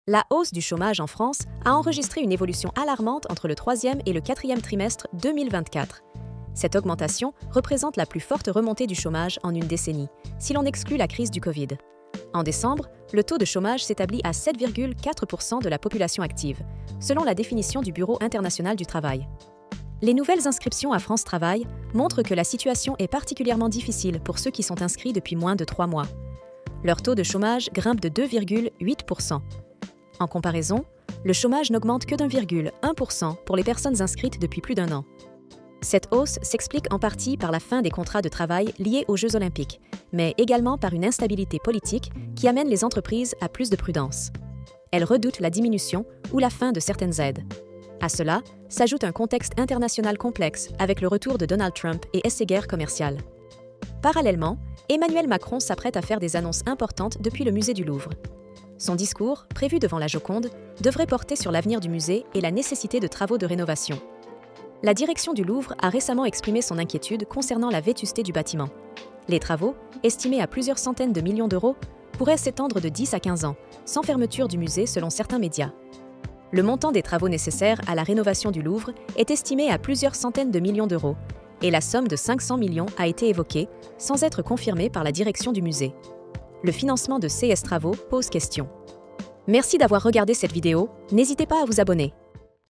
La hausse du chômage en France a enregistré une évolution alarmante entre le 3e et le 4e trimestre 2024. Cette augmentation représente la plus forte remontée du chômage en une décennie, si l'on exclut la crise du Covid. En décembre, le taux de chômage s'établit à 7,4% de la population active, selon la définition du Bureau international du travail. Les nouvelles inscriptions à France Travail montrent que la situation est particulièrement difficile pour ceux qui sont inscrits depuis moins de 3 mois. Leur taux de chômage grimpe de 2,8%. En comparaison, le chômage n'augmente que d'1,1% pour les personnes inscrites depuis plus d'1 an. Cette hausse s'explique en partie par la fin des contrats de travail liés aux Jeux olympiques, mais également par une instabilité politique qui amène les entreprises à plus de prudence. Elles redoutent la diminution ou la fin de certaines aides. À cela s'ajoute un contexte international complexe avec le retour de Donald Trump et ses guerres commerciales. Parallèlement, Emmanuel Macron s'apprête à faire des annonces importantes depuis le musée du Louvre. Son discours, prévu devant la Joconde, devrait porter sur l'avenir du musée et la nécessité de travaux de rénovation. La direction du Louvre a récemment exprimé son inquiétude concernant la vétusté du bâtiment. Les travaux, estimés à plusieurs centaines de millions d'euros, pourraient s'étendre de 10 à 15 ans, sans fermeture du musée selon certains médias. Le montant des travaux nécessaires à la rénovation du Louvre est estimé à plusieurs centaines de millions d'euros, et la somme de 500 millions a été évoquée, sans être confirmée par la direction du musée. Le financement de ces travaux pose question. Merci d'avoir regardé cette vidéo, n'hésitez pas à vous abonner.